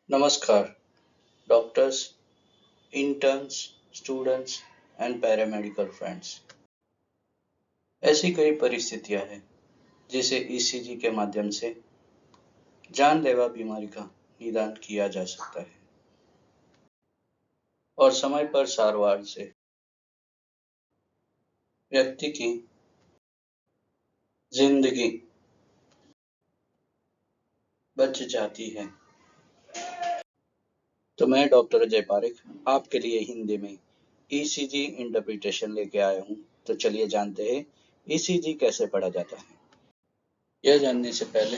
नमस्कार doctors, interns, students and paramedical friends. ऐसी कई परिस्थितियां हैं जिसे ईसीजी के माध्यम से जानलेवा बीमारी का निदान किया जा सकता है और समय पर सारवार से व्यक्ति की जिंदगी बच जाती है। तो मैं डॉक्टर अजय पारेख आपके लिए हिंदी में ईसीजी इंटरप्रिटेशन लेके आया हूँ। तो चलिए जानते हैं ईसीजी कैसे पढ़ा जाता है। यह जानने से पहले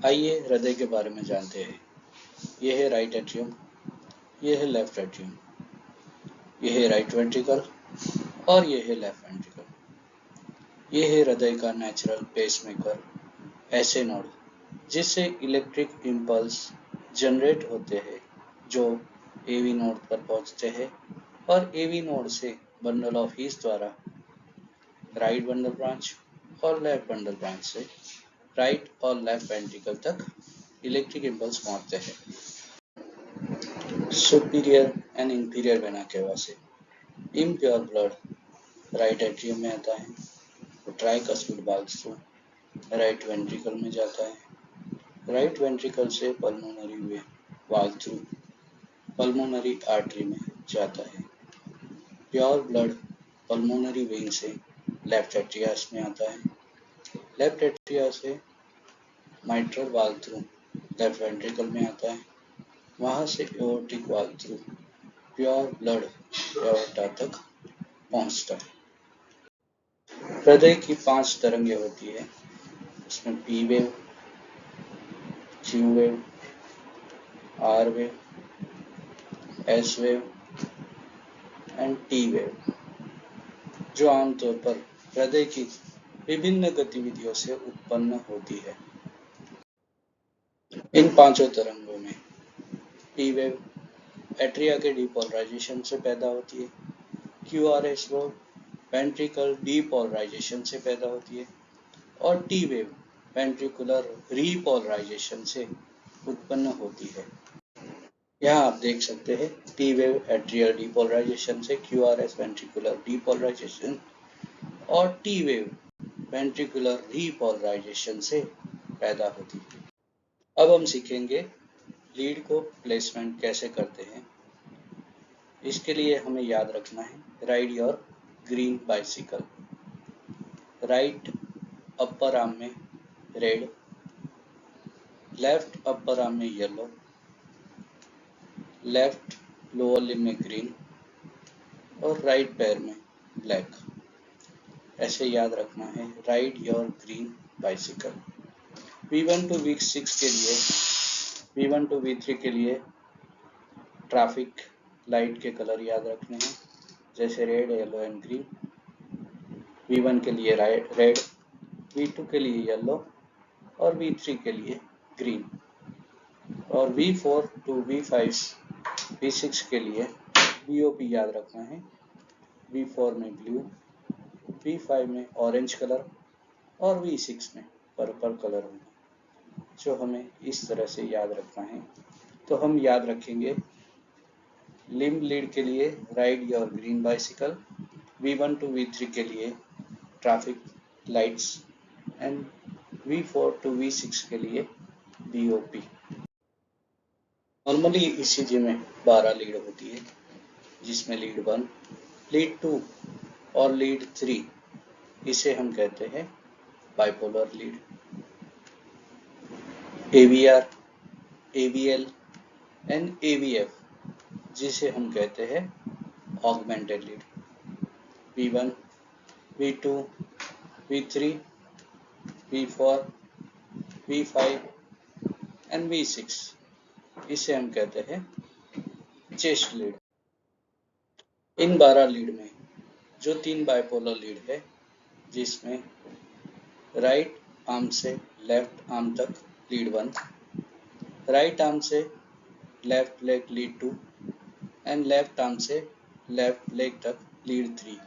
आइए हृदय के बारे में जानते हैं। यह है राइट एट्रियम, यह है लेफ्ट एट्रियम, यह है राइट वेंट्रिकल और यह है लेफ्ट वेंट्रिकल। यह है हृदय का नेचुरल पेसमेकर, ऐसे नोड जिससे इलेक्ट्रिक इम्पल्स जनरेट होते हैं जो एवी नोड पर पहुंचते हैं और एवी नोड से बंडल ऑफ हीस द्वारा राइट बंडल ब्रांच और लेफ्ट बंडल ब्रांच से राइट और लेफ्ट वेंट्रिकल तक इलेक्ट्रिक इम्पल्स पहुंचते हैं। Superior and inferior vena cava से इम्प्योर ब्लड राइट एट्रियम में आता है, tricuspid valve through right ventricle में जाता है, राइट वेंट्रिकल से pulmonary valve through pulmonary artery में जाता है। प्योर ब्लड पल्मोनरी वेन से लेफ्ट एट्रियास में आता है, लेफ्ट एट्रिया से mitral valve through left ventricle में आता है, वहां से aortic valve through pure blood aorta तक पहुंचता है। हृदय की 5 तरंगें होती है, उसमें P wave, Q wave, R wave, S wave and T wave, जो आमतौर पर हृदय की विभिन्न गतिविधियों से उत्पन्न होती है। इन 5 तरंगों में पी वेव एट्रिया के डीपोलराइजेशन से पैदा होती है, क्यूआरएस वेव वेंट्रिकल डीपोलराइजेशन से पैदा होती है और टी वेव वेंट्रिकुलर रीपोलराइजेशन से उत्पन्न होती है। यहाँ आप देख सकते हैं टी वेव एट्रियल डीपोलराइजेशन से, क्यूआरएस वेंट्रिकुलर डीपोलराइजेशन और टी वेव वेंट्रिकुलर रीपोलराइजेशन से पैदा होती है। अब हम सीखेंगे लीड को प्लेसमेंट कैसे करते हैं। इसके लिए हमें याद रखना है ride your green bicycle. Right upper arm में रेड, लेफ्ट अपर आर्म में येलो, लेफ्ट लोअर लिम्ब में ग्रीन और राइट पैर में ब्लैक। ऐसे याद रखना है ride your green bicycle. V1 to V6 के लिए, V1 to V3 के लिए ट्रैफिक लाइट के कलर याद रखने हैं, जैसे red, yellow and green. V1 के लिए रेड, V2 के लिए येलो और V3 के लिए ग्रीन। और V4 to V5, V6 के लिए BOP याद रखना है। V4 में ब्लू, V5 में ऑरेंज कलर और V6 में पर्पल कलर होगा, जो हमें इस तरह से याद रखना है। तो हम याद रखेंगे लिम्ब लीड के लिए ride your green bicycle, V1 to V3 के लिए traffic lights and V4 to V6 के लिए BOP। नॉर्मली ईसीजी में 12 लीड होती है, जिसमें लीड 1, लीड 2 और लीड 3, इसे हम कहते हैं bipolar lead. AVR, AVL and AVF, जिसे हम कहते हैं augmented lead. V1, V2, V3, V4, V5 and V6, इसे हम कहते हैं चेस्ट लीड। इन 12 लीड में जो 3 बाइपोलर लीड है, जिसमें राइट आर्म से लेफ्ट आर्म तक लीड 1, राइट आर्म से left leg lead 2 and left arm से लेफ्ट लेग तक लीड 3।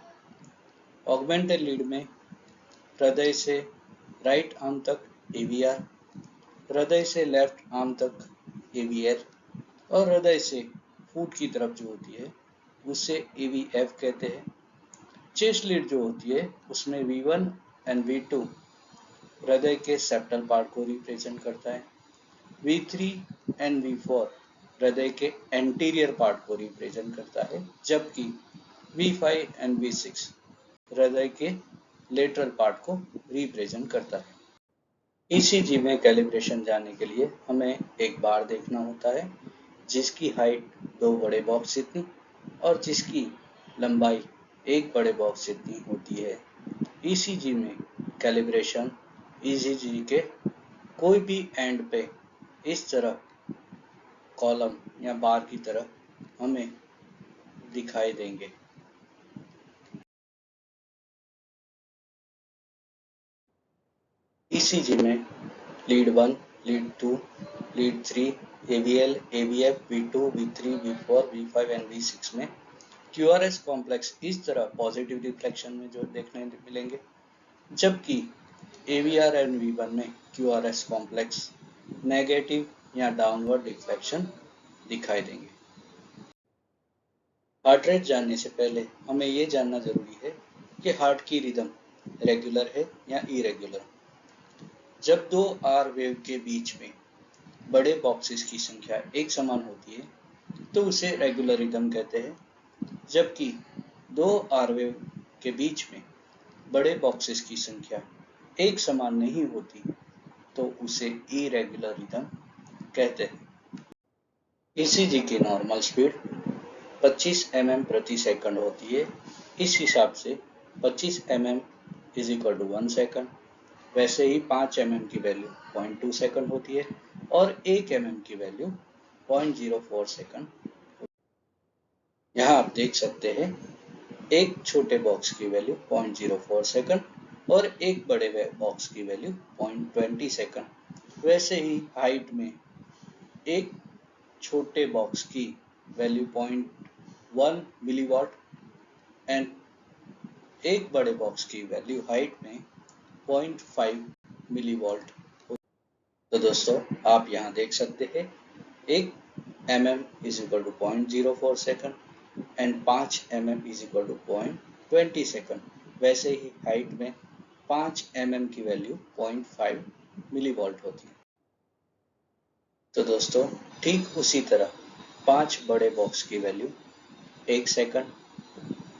ऑगमेंटेड लीड में हृदय से राइट आर्म तक AVR, हृदय से लेफ्ट आर्म तक AVL और हृदय से फूट की तरफ जो होती है उसे AVF कहते हैं। चेस्ट लीड जो होती है उसमें V1 एंड V2 हृदय के सेप्टल पार्ट को रिप्रेजेंट करता है। V3 एंड V4 हृदय के एंटीरियर पार्ट को रिप्रेजेंट करता है, जबकि V5 एंड V6 हृदय के लेटरल पार्ट को रिप्रेजेंट करता है। ECG में कैलिब्रेशन जानने के लिए हमें एक बार देखना होता है जिसकी हाइट 2 बड़े बॉक्स जितनी और जिसकी लंबाई एक बड़े बॉक्स जितनी होती है। ECG में कैलिब्रेशन ECG के कोई भी एंड पे इस तरह कॉलम या बार की तरह हमें दिखाई देंगे। ECG में lead 1, lead 2, lead 3, AVL, AVF, V2, V3, V4, V5 and V6 में QRS कॉम्प्लेक्स इस तरह पॉजिटिव रिफ्लेक्शन में जो देखने मिलेंगे, जबकि AVR एंड V1 में QRS कॉम्प्लेक्स नेगेटिव या डाउनवर्ड रिफ्लेक्शन दिखाई देंगे। हार्ट रेट जानने से पहले हमें ये जानना जरूरी है कि हार्ट की रिदम रेगुलर है या इरेगुलर। जब दो आर वेव के बीच में बड़े बॉक्सेस की संख्या एक समान होती है तो उसे रेगुलर रिदम कहते हैं, जबकि दो आर वेव के बीच में बड़े बॉक्सेस की संख्या एक समान नहीं होती तो उसे इरेगुलर रिदम कहते हैं। ECG की नॉर्मल स्पीड 25 mm प्रति सेकंड होती है। इस हिसाब से 25 mm is equal to 1 second. वैसे ही 5 mm की वैल्यू 0.2 सेकंड होती है और 1 mm की वैल्यू 0.04 सेकंड। यहाँ आप देख सकते हैं एक छोटे बॉक्स की वैल्यू 0.04 सेकंड और एक बड़े बॉक्स की वैल्यू 0.20 सेकंड। वैसे ही हाइट में एक छोटे बॉक्स की वैल्यू 0.1 मिलीवॉट एंड एक बड़े बॉक्स की वैल्यू हाइट में 0.5 मिलीवॉल्ट। तो दोस्तों आप यहाँ देख सकते हैं 1 mm is equal to 0.04 second and 5 mm is equal to 0.20 second. वैसे ही हाइट में 5 mm की वैल्यू 0.5 मिलीवॉल्ट होती है। तो दोस्तों ठीक उसी तरह 5 बड़े बॉक्स की वैल्यू 1 सेकंड,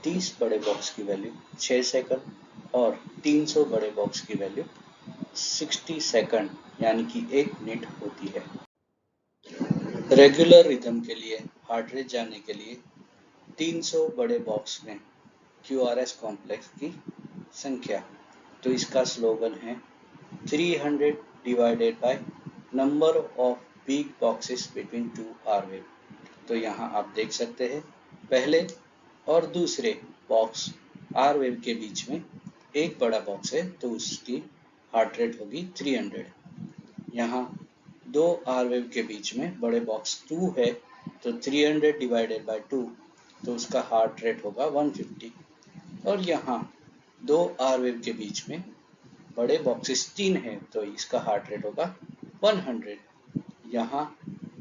30 बड़े बॉक्स की वैल्यू 6 सेकंड और 300 बड़े बॉक्स की वैल्यू 60 सेकंड यानी कि 1 मिनट होती है। रेगुलर रिदम के लिए हार्ट रेट जानने के लिए 300 बड़े बॉक्स में QRS कॉम्प्लेक्स की संख्या, तो इसका स्लोगन है 300 divided by number of big boxes between two R wave. तो यहाँ आप देख सकते हैं पहले और दूसरे बॉक्स आर वेव के बीच में एक बड़ा बॉक्स है तो उसकी हार्ट रेट होगी 300। यहाँ दो आर वेव के बीच में बड़े बॉक्स 2 है तो 300 डिवाइडेड बाय 2 तो उसका हार्ट रेट होगा 150। और यहाँ दो आर वेव के बीच में बड़े बॉक्सेस 3 है तो इसका हार्ट रेट होगा 100। यहाँ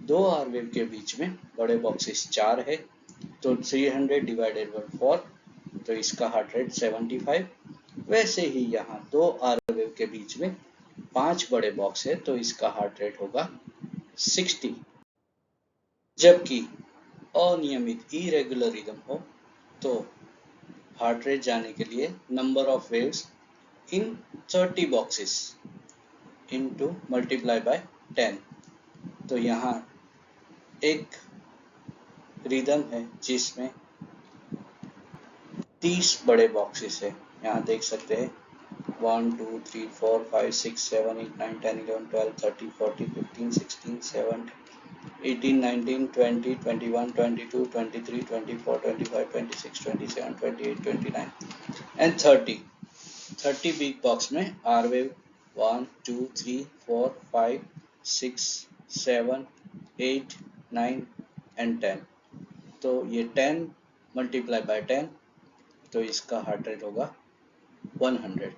दो आर वेव के बीच में बड़े बॉक्सेस 4 है तो 300 डिवाइडेड बाय 4 तो इसका हार्ट रेट 75। वैसे ही यहाँ दो आर वेव के बीच में 5 बड़े बॉक्स है तो इसका हार्ट रेट होगा 60। जबकि अनियमित इरेगुलर रिदम हो तो हार्ट रेट जानने के लिए number of waves in 30 boxes into multiply by 10। तो यहाँ एक रिदम है जिसमें 30 बड़े बॉक्सेस है। यहाँ देख सकते हैं 1 2 3 4 5 6 7 8 9 10 11 12 13 14 15 16 17 18 19 20 21 22 23 24 25 26 27 28 29 and 30 बिग बॉक्स में आर वेव 1 2 3 4 5 6 7 8 9 and 10। तो ये 10 मल्टीप्लाई बाय 10 तो इसका हार्ट रेट होगा 100।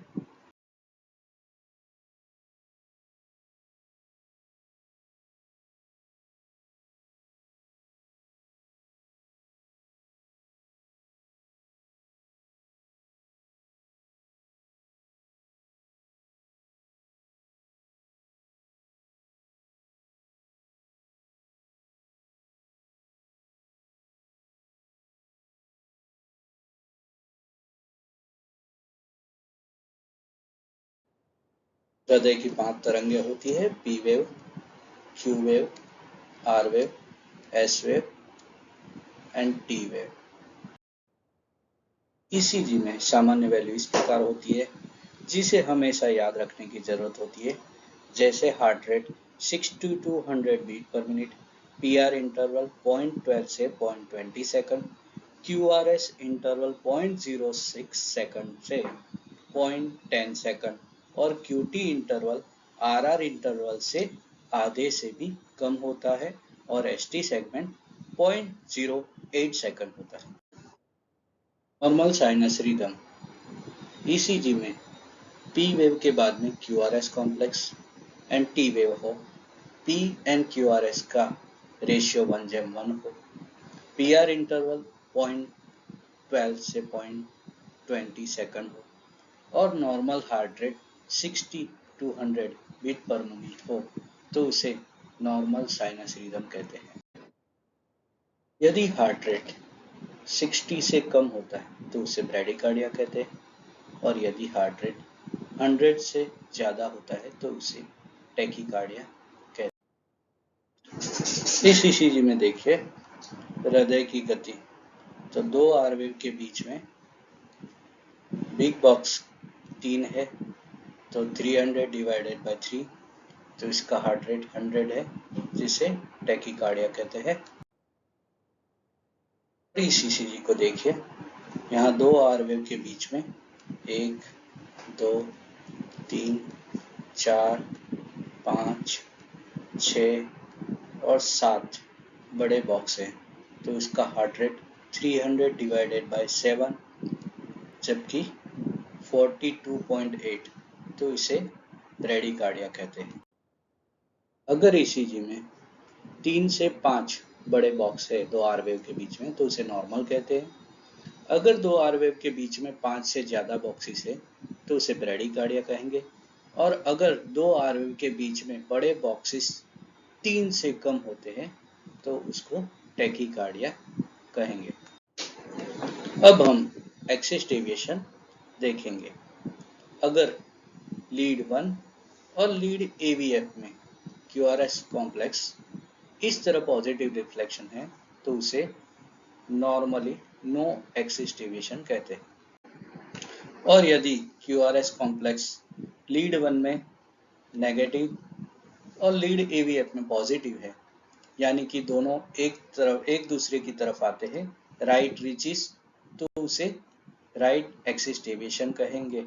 हृदय की 5 तरंगे होती है, P wave, Q wave, R wave, S wave and T wave. ECG में सामान्य वैल्यू इस प्रकार होती है जिसे हमेशा याद रखने की जरूरत होती है, जैसे heart rate 60 to 100 beat per minute, PR interval 0.12 से 0.20 सेकंड, क्यूआरएस इंटरवल 0.06 सेकंड से 0.10 सेकंड और क्यूटी इंटरवल आरआर इंटरवल से आधे से भी कम होता है और एसटी सेगमेंट 0.08 सेकंड होता है। नॉर्मल साइनस रिदम ईसीजी में पी वेव के बाद में QRS complex and T wave हो, पी एंड क्यूआरएस का रेशियो 1:1 हो, पीआर इंटरवल 0.12 से 0.20 सेकंड हो और normal heart rate 60 to 100 beat per minute हो तो उसे नॉर्मल साइनस रिदम कहते हैं। यदि हार्ट रेट 60 से कम होता है तो उसे ब्रैडिकार्डिया कहते हैं और यदि हार्ट रेट 100 से ज़्यादा होता है तो उसे टैकीकार्डिया कहते हैं। इस ईसीजी में देखिए हृदय की गति, तो 2 आर वेव के बीच में बिग बॉक्स 3 है तो 300 डिवाइडेड बाय 3, तो इसका हार्ट रेट 100 है जिसे टैकीकार्डिया कहते हैं। इस ईसीजी को देखिए, यहाँ 2 आर वेव के बीच में 1, 2, 3, 4, 5, 6 और 7 बड़े बॉक्स हैं तो इसका हार्ट रेट 300 डिवाइडेड बाय 7 जबकि 42.8, तो इसे ब्रैडिकार्डिया कहते हैं। अगर ईसीजी में 3 से 5 बड़े बॉक्स है 2 आर वेव के बीच में तो उसे नॉर्मल कहते हैं। अगर 2 आर वेव के बीच में 5 से ज़्यादा बॉक्सेस है तो उसे ब्रैडिकार्डिया कहेंगे और अगर 2 आर वेव के बीच में बड़े बॉक्सेस 3 से कम होते हैं तो उसको टैकीकार्डिया कहेंगे। अब हम एक्सिस डेविएशन देखेंगे। अगर लीड 1 और लीड एवीएफ में क्यूआरएस कॉम्प्लेक्स इस तरह पॉजिटिव रिफ्लेक्शन है तो उसे नॉर्मली नो एक्सिस डेविएशन कहते हैं और यदि क्यूआरएस कॉम्प्लेक्स लीड 1 में नेगेटिव और लीड एवीएफ में पॉजिटिव है, यानी कि दोनों एक दूसरे की तरफ आते हैं, राइट रीचिस, तो उसे राइट एक्सिस डेविएशन कहेंगे।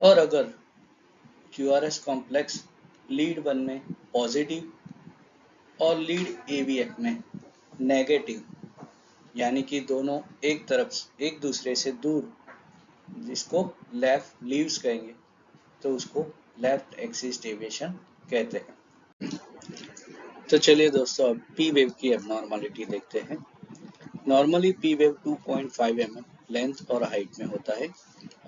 और अगर क्यूआरएस कॉम्प्लेक्स लीड 1 में पॉजिटिव और लीड एवीएफ में नेगेटिव, यानी कि दोनों एक दूसरे से दूर, जिसको लेफ्ट लीव्स कहेंगे, तो उसको लेफ्ट एक्सिस डेविएशन कहते हैं। तो चलिए दोस्तों अब पी वेव की एबनॉर्मलिटी देखते हैं। Normally P wave 2.5 mm length और हाइट में होता है।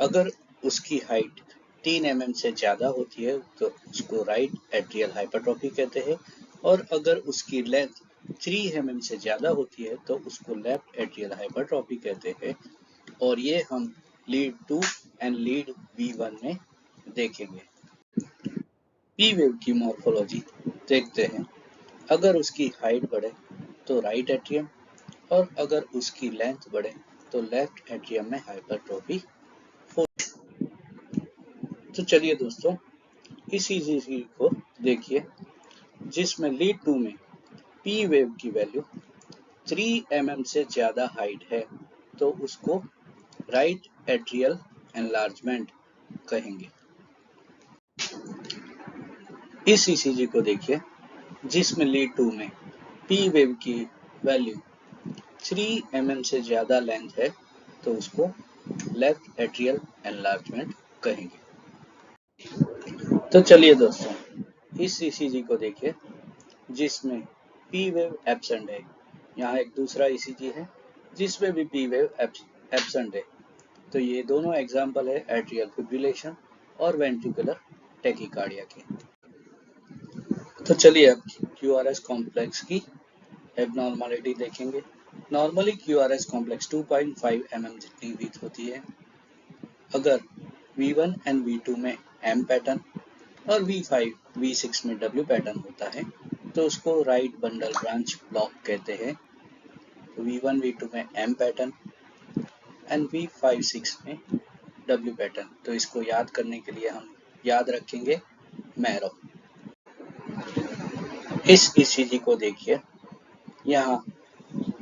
अगर उसकी हाइट 3 mm से ज़्यादा होती है तो उसको राइट एट्रियल हाइपरट्रॉफी कहते हैं और अगर उसकी लेंथ 3 mm से ज़्यादा होती है तो उसको लेफ्ट एट्रियल हाइपरट्रॉफी कहते हैं और ये हम लीड 2 एंड लीड V1 में देखेंगे। पी वेव की मॉर्फोलॉजी देखते हैं। अगर उसकी हाइट बढ़े तो राइट एट्रियम और अगर उसकी लेंथ बढ़े तो लेफ्ट एट्रियम में हाइपरट्रॉफी होती। तो चलिए दोस्तों इस ईसीजी को देखिए जिसमें लीड 2 में पी वेव की वैल्यू 3 mm से ज़्यादा हाइट है तो उसको राइट एट्रियल एनलार्जमेंट कहेंगे। इस ईसीजी को देखिए जिसमें लीड 2 में पी वेव की वैल्यू 3 mm से ज़्यादा लेंथ है तो उसको लेफ्ट एट्रियल एनलार्जमेंट कहेंगे। तो चलिए दोस्तों इस ईसीजी को देखिए जिसमें पी वेव एब्सेंट है। यहाँ एक दूसरा ईसीजी है जिसमें भी पी वेव एब्सेंट है। तो ये दोनों एग्जाम्पल है एट्रियल फिब्रिलेशन और वेंट्रिकुलर टैकीकार्डिया के। तो चलिए अब क्यूआरएस कॉम्प्लेक्स की एबनॉर्मलिटी देखेंगे। नॉर्मली क्यूआरएस कॉम्प्लेक्स 2.5 mm जितनी विड्थ होती है। अगर V1 एंड V2 में M पैटर्न और V5 V6 में W पैटर्न होता है तो उसको राइट बंडल ब्रांच ब्लॉक कहते हैं। V1 V2 में M पैटर्न एंड V5 6 में W पैटर्न। तो इसको याद करने के लिए हम याद रखेंगे मैरो। इस ECG को देखिए, यहाँ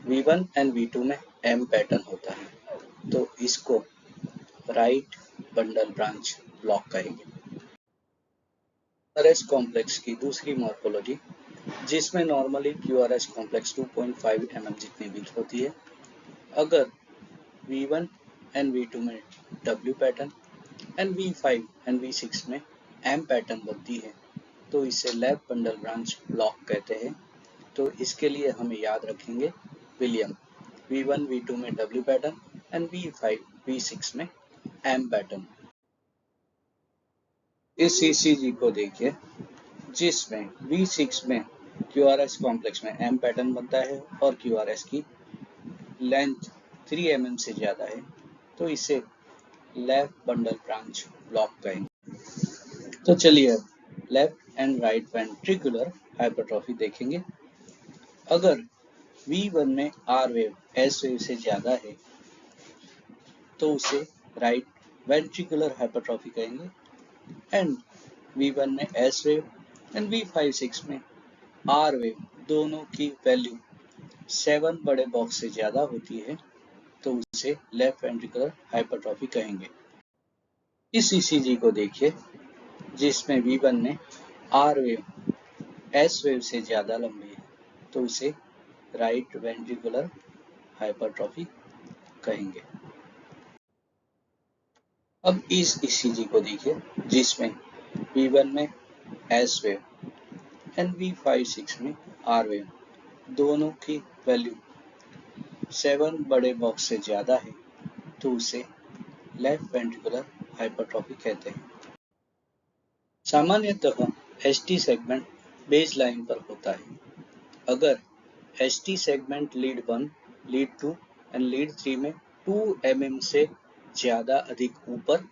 V1 एंड V2 में M पैटर्न होता है तो इसको राइट बंडल ब्रांच ब्लॉक कहेंगे। QRS कॉम्प्लेक्स की दूसरी मॉर्फोलॉजी, जिसमें नॉर्मली QRS कॉम्प्लेक्स 2.5 mm जितनी विड्थ होती है। अगर V1 एंड V2 में W pattern and V5 and V6 में M पैटर्न बनती है तो इसे लेफ्ट बंडल ब्रांच ब्लॉक कहते हैं। तो इसके लिए हमें याद रखेंगे विलियम। V1 V2 में W pattern and V5 V6 में M पैटर्न। इस ECG को देखिए, जिसमें V6 में QRS कॉम्प्लेक्स में M पैटर्न बनता है और QRS की लेंथ 3 mm से ज्यादा है तो इसे लेफ्ट बंडल ब्रांच ब्लॉक कहेंगे। तो चलिए left and right ventricular hypertrophy देखेंगे। अगर V1 में R वेव S वेव से ज्यादा है तो उसे राइट वेंट्रिकुलर हाइपरट्रॉफी कहेंगे। एंड V1 में S वेव एंड V5-6 में R वेव दोनों की वैल्यू 7 बड़े बॉक्स से ज्यादा होती है तो उसे लेफ्ट वेंट्रिकुलर हाइपरट्रॉफी कहेंगे। इस ECG को देखिए, जिसमें V1 में R वेव S वेव से ज्यादा लंबी है तो उसे राइट वेंट्रिकुलर हाइपरट्रॉफी कहेंगे। अब इस ECG को देखिए, जिसमें V1 में S वेव एंड V5-6 में R वेव दोनों की वैल्यू 7 बड़े बॉक्स से ज्यादा है तो उसे लेफ्ट वेंट्रिकुलर हाइपरट्रॉफी कहते हैं। सामान्यतः ST सेगमेंट बेस लाइन पर होता है। अगर ST segment lead 1, lead 2 and lead 3 में 2 mm से ज्यादा अधिक ऊपर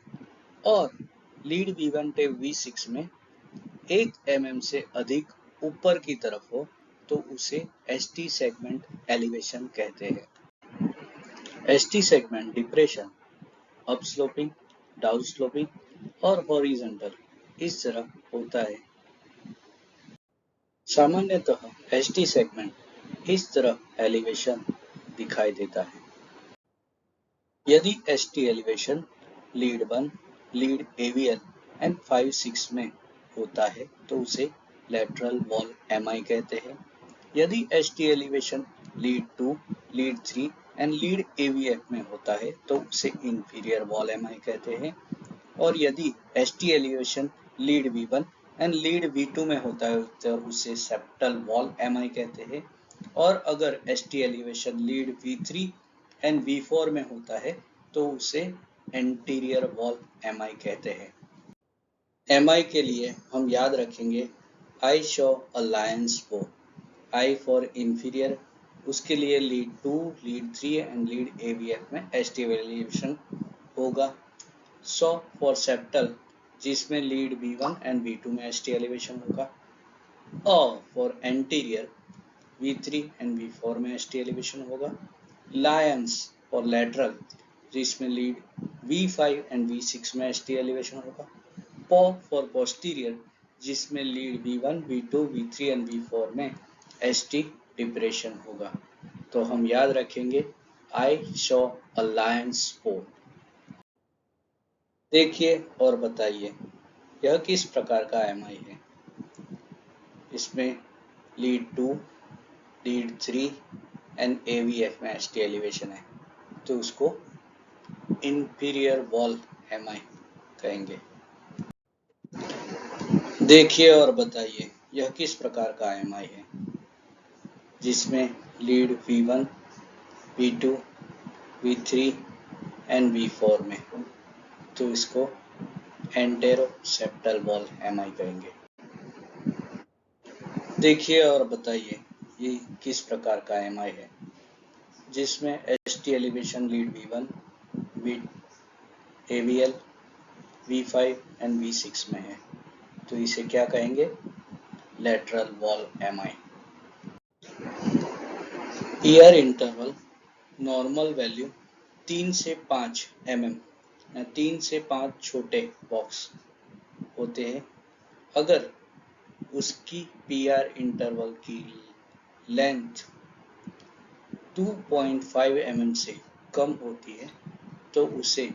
और लीड V1 टे V6 में 1 mm से अधिक ऊपर की तरफ हो तो उसे ST सेगमेंट एलिवेशन कहते हैं। ST segment depression up sloping, down sloping और हॉरिजॉन्टल इस तरह होता है। सामान्यतः ST सेगमेंट इस तरह एलिवेशन दिखाई देता है। यदि ST elevation lead 1, lead AVL and 5-6 में होता है तो उसे लेटरल वॉल MI कहते हैं। यदि ST elevation lead 2, lead 3 and lead AVF में होता है तो उसे इंफीरियर वॉल MI कहते हैं। और यदि ST elevation lead V1 and lead V2 में होता है तो उसे सेप्टल वॉल MI कहते हैं। और अगर ST elevation lead V3 and V4 में होता है तो उसे एंटीरियर वॉल MI कहते हैं। MI के लिए हम याद रखेंगे I show a Lions pose, I for inferior, उसके लिए lead 2, lead 3 and lead AVF में ST एलिवेशन होगा। सो फॉर सेप्टल, जिसमें लीड V1 एंड V2 में ST एलिवेशन होगा। और for anterior V3 and V4 में ST एलिवेशन होगा। लायंस फॉर लेटरल, जिसमें लीड V5 एंड V6 में ST एलिवेशन होगा। पॉ फॉर पोस्टीरियर, जिसमें lead V1, V2, V3 and V4 में ST डिप्रेशन होगा। तो हम याद रखेंगे I show a Lions pose. देखिए और बताइए यह किस प्रकार का MI है। इसमें लीड 2, लीड 3 एंड AVF में ST एलिवेशन है तो उसको इंफीरियर वॉल MI कहेंगे। देखिए और बताइए यह किस प्रकार का MI है, जिसमें lead V1, V2, V3 and V4 में तो इसको एंटेरोसेप्टल वॉल MI कहेंगे। देखिए और बताइए ये किस प्रकार का MI है, जिसमें ST elevation lead V1, AVL, V5 and V6 में है, तो इसे क्या कहेंगे? Lateral wall MI। Year interval normal value 3 से 5 mm या 3 से 5 छोटे बॉक्स होते हैं। अगर उसकी PR इंटरवल की लेंथ 2.5 mm से कम होती है तो उसे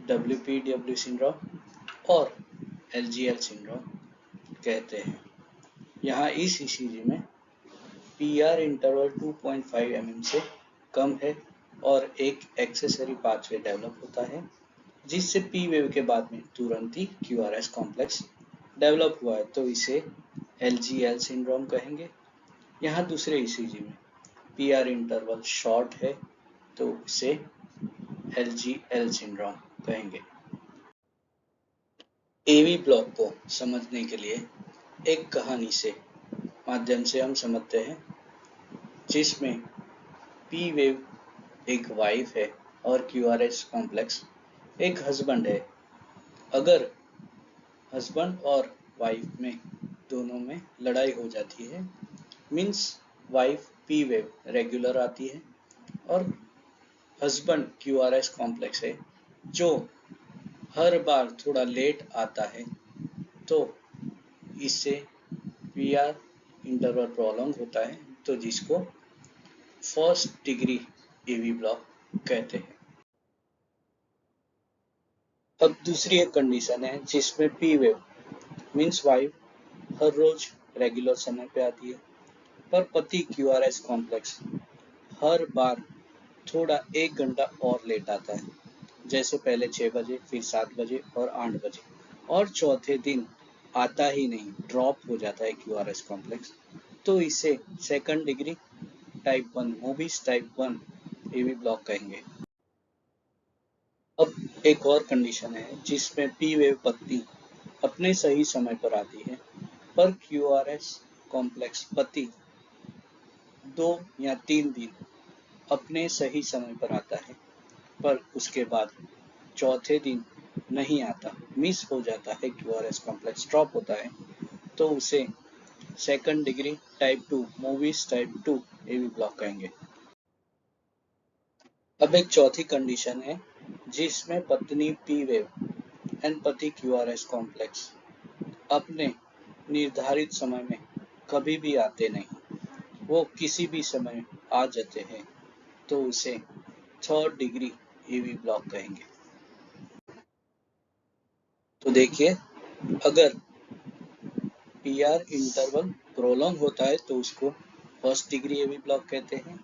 WPW सिंड्रोम और LGL सिंड्रोम कहते हैं। यहाँ इस ECG में PR इंटरवल 2.5 mm से कम है और एक एक्सेसरी पाथवे डेवलप होता है जिससे P वेव के बाद में तुरंत ही QRS कॉम्प्लेक्स डेवलप हुआ है, तो इसे LGL सिंड्रोम कहेंगे। यहाँ दूसरे ECG में PR इंटरवल शॉर्ट है तो इसे LGL सिंड्रोम कहेंगे। AV ब्लॉक को समझने के लिए एक कहानी से माध्यम से हम समझते हैं, जिसमें P वेव एक वाइफ है और QRS कॉम्प्लेक्स एक हस्बैंड है। अगर हस्बैंड और वाइफ में दोनों में लड़ाई हो जाती है, means wife P wave regular आती है और हस्बैंड QRS कॉम्प्लेक्स है जो हर बार थोड़ा लेट आता है, तो इससे PR इंटरवल प्रोलॉन्ग होता है, तो जिसको फर्स्ट डिग्री AV ब्लॉक कहते हैं। अब दूसरी एक कंडीशन है जिसमें P वेव मीन्स वाइफ हर रोज रेगुलर समय पे आती है, पर पति QRS कॉम्प्लेक्स हर बार थोड़ा 1 घंटा और लेट आता है, जैसे पहले 6 बजे, फिर 7 बजे और 8 बजे, और चौथे दिन आता ही नहीं, ड्रॉप हो जाता है QRS कॉम्प्लेक्स, तो इसे second degree type 1 movies type 1 AV block कहेंगे। अब एक और कंडीशन है जिसमें P वेव पत्नी अपने सही समय पर आती है, पर QRS कॉम्प्लेक्स पति 2 या 3 दिन अपने सही समय पर आता है, पर उसके बाद चौथे दिन नहीं आता, मिस हो जाता है, QRS कॉम्प्लेक्स ड्रॉप होता है, तो उसे second degree type 2 movies type 2 AV block कहेंगे। अब एक चौथी कंडीशन है जिसमें पत्नी P वेव एंड पति QRS कॉम्प्लेक्स अपने निर्धारित समय में कभी भी आते नहीं, वो किसी भी समय आ जाते हैं, तो उसे थर्ड डिग्री AV ब्लॉक कहेंगे। तो देखिए, अगर PR इंटरवल प्रोलॉन्ग होता है तो उसको फर्स्ट डिग्री AV ब्लॉक कहते हैं।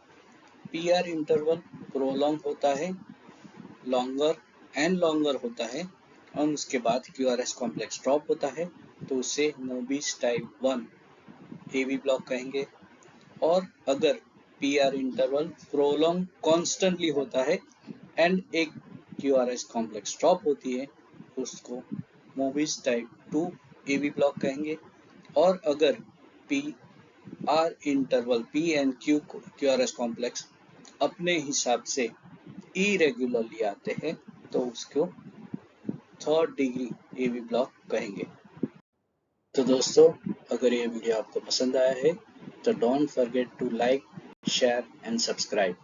PR इंटरवल प्रोलॉन्ग होता है, लॉन्गर एंड लॉन्गर होता है, और उसके बाद QRS कॉम्प्लेक्स ड्रॉप होता है, तो उसे मूवीज टाइप 1 AV ब्लॉक कहेंगे। और अगर PR इंटरवल प्रोलॉन्ग कॉन्स्टेंटली होता है एंड एक QRS कॉम्प्लेक्स ड्रॉप होती है, उसको मूवीज टाइप 2 AV ब्लॉक कहेंगे। और अगर PR interval P and QRS complex अपने हिसाब से इरेगुलरली आते हैं, तो उसको थर्ड डिग्री AV ब्लॉक कहेंगे। तो दोस्तों, अगर ये वीडियो आपको पसंद आया है तो don't forget to like, share and subscribe.